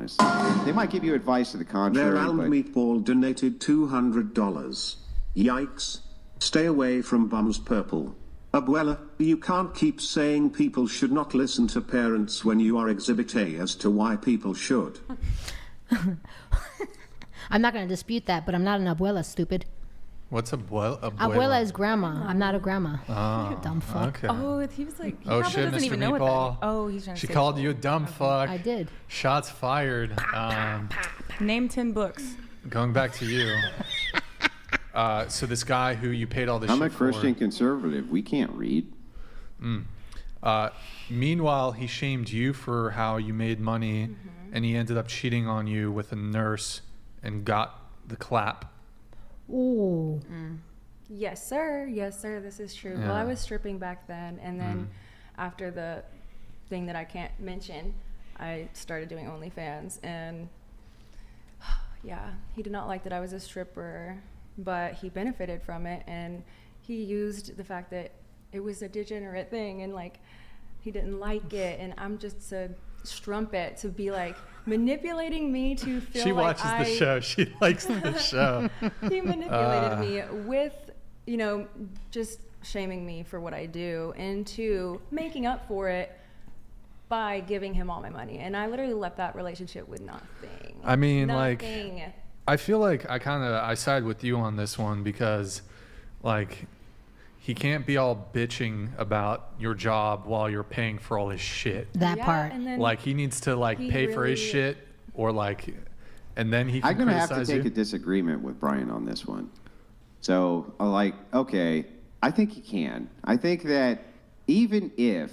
honest. They might give you advice to the contrary, Their but... Meatball donated $200. Yikes. Stay away from bums, Purple. Abuela, you can't keep saying people should not listen to parents when you are Exhibit A as to why people should. I'm not going to dispute that, but I'm not an abuela, stupid. What's abuela? Abuela is grandma. I'm not a grandma. Oh, dumb fuck. Okay. Oh, he was like, he Oh probably shit, doesn't Mr. even know what that Meatball. is. Oh, he's trying to She say called something. you a dumb fuck. I did. Shots fired. Name 10 books. Going back to you. So this guy who you paid all this I'm shit a Christian for. conservative. We can't read. Meanwhile, he shamed you for how you made money, and he ended up cheating on you with a nurse and got the clap. Ooh. Yes, sir. Yes, sir. This is true. Yeah. Well, I was stripping back then, and then after the thing that I can't mention, I started doing OnlyFans, and yeah, he did not like that I was a stripper, but he benefited from it, and he used the fact that it was a degenerate thing, and like he didn't like it, and I'm just a strumpet to be like manipulating me to feel She like watches the show. She likes the show. He manipulated me with, you know, just shaming me for what I do into making up for it by giving him all my money. And I literally left that relationship with nothing. I mean, nothing. like, I feel like I side with you on this one because, like, he can't be all bitching about your job while you're paying for all his shit. That part. And then Like, he needs to, like, he pay for his really- shit or, like, and then he can I'm going to have to criticize take you. a disagreement with Brian on this one. So, like, okay, I think he can. I think that even if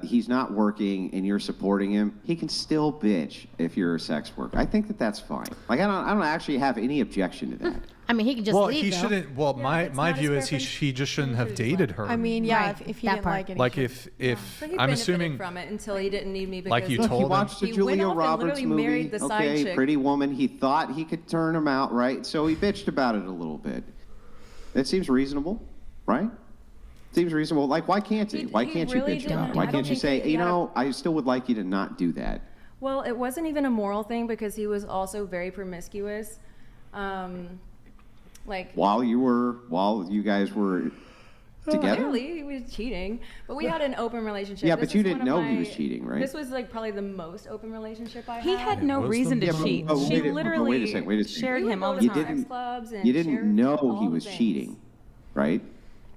he's not working and you're supporting him, he can still bitch if you're a sex worker. I think that that's fine. Like, I don't actually have any objection to that. I mean, he can just Well, leave, he though. shouldn't. Well, Yeah, if it's my not view his is preference, he just shouldn't have choose dated one. her. I mean, yeah, Right, if he that didn't part. like it, like he if So he I'm benefited assuming from it until he didn't need me because Like you Look, he told him. watched the He went Julia off and Roberts literally movie. married the side Okay, chick. Pretty Woman. He thought he could turn him out, right? So he bitched about it a little bit. That seems reasonable, right? Seems reasonable. Like, why can't he? Why he can't really you bitch didn't. about it? Why I don't can't you think say, he you had a- know, I still would like you to not do that? Well, it wasn't even a moral thing because he was also very promiscuous. Like While you guys were together? clearly he was cheating, but we had an open relationship. Yeah, This but you is didn't one of know he my- was cheating, right? This was like probably the most open relationship I had. He had no was reason the- to Yeah, but- cheat. but She wait a literally second, wait a second. shared We him would all go the to time. sex clubs and You didn't share know all he the was things. cheating, right?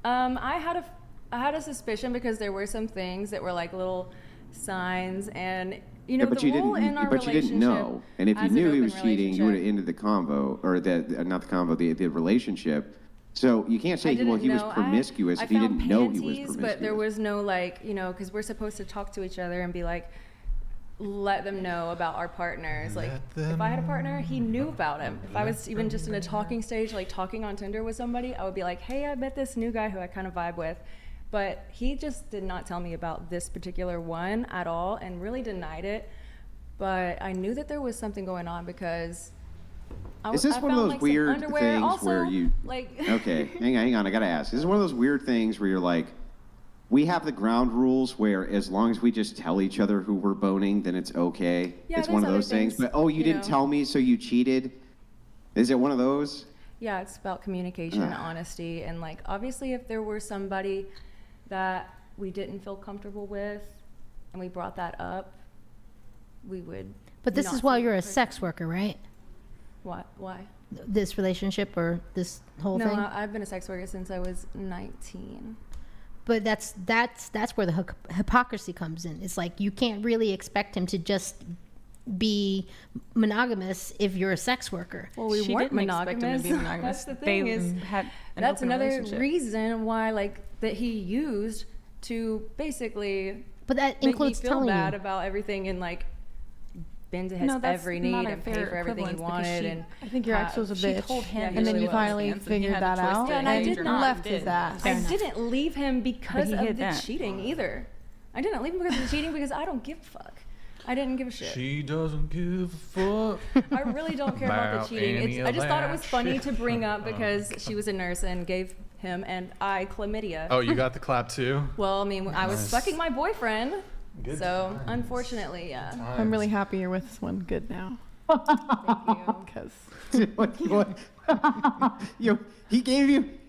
I had a suspicion because there were some things that were like little signs, and you know, Yeah, but the you rule didn't. in our But you didn't relationship know. And if you as an knew he open was cheating, you would have relationship- ended the convo, or not the convo, the relationship. So you can't say I he was didn't know. promiscuous I if he found didn't know he was panties, promiscuous. But there was no like, you know, because we're supposed to talk to each other and be like, let them know about our partners. Like, if I had a partner, he knew about him. If I was even just in a talking stage, like talking on Tinder with somebody, I would be like, hey, I met this new guy who I kind of vibe with. But he just did not tell me about this particular one at all and really denied it. But I knew that there was something going on because Is this I one of found, those like, some weird underwear. things Also, where you? like Okay, hang on. I gotta ask. This is one of those weird things where you're like, we have the ground rules where as long as we just tell each other who we're boning, then it's okay. Yeah, it's one of there's those other things. things, But oh, you you didn't know. tell me, so you cheated. Is it one of those? Yeah, it's about communication and honesty. And like, obviously, if there were somebody that we didn't feel comfortable with and we brought that up, we would. But this not is while see you're the a person. sex worker, right? What? Why? This relationship or this whole No, thing? I've been a sex worker since I was 19. But that's where the hypocrisy comes in. It's like you can't really expect him to just be monogamous if you're a sex worker. Well, we She weren't didn't expect him to monogamous. be monogamous. That's the thing They is, had an that's open another relationship. reason why, like, that he used to basically But that make me includes feel telling bad you. about everything and like bend to his No, that's every not need a and pay fair for everything he equivalence because wanted. she- And I think your ex was a She bitch. told him Yeah, he and then really you was finally against it. He figured had a that choice out. to Yeah, and I engage did or not- left He his did. ass. I didn't leave him because he of hid the that. cheating either. I didn't leave him because of the cheating because I don't give a fuck. I didn't give a shit. She doesn't give a fuck. I really don't care about About the cheating. any I of just thought it that was funny shit. to bring up because she was a nurse and gave him and I chlamydia. Oh, you got the clap too? Well, I mean, I was Nice. fucking my boyfriend. Good So times. Unfortunately, yeah. I'm really happy you're with this one good now. Thank you. Because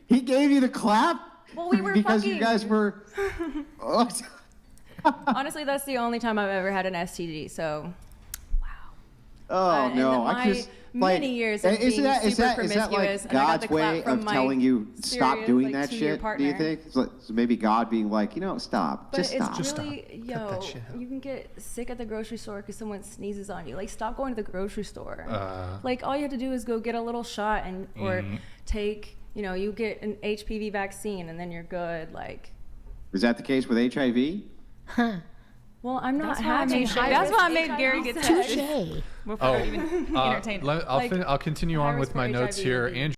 He gave you the clap. Well, we were because fucking. you guys were. Honestly, that's the only time I've ever had an STD. So. Oh in no! my I just many years of is being that super like promiscuous, and I got God's the clap way from of my telling you stop serious, doing like, that 2-year shit? partner. Do you think? So maybe God being like, stop, But just it's stop. Just really, stop. Cut that shit out. you can get sick at the grocery store because someone sneezes on you. Like, stop going to the grocery store. Uh, Like, all you have to do is go get a little shot or Mhm. take, you get an HPV vaccine and then you're good. Like, Is that the case with HIV? well, I'm not That's why I having made- high that's risk why I made HIV Gary get sex. Touche. before I even entertained it. I'll, Like, I'll continue high on risk with my for notes HIV here. would be- Andrew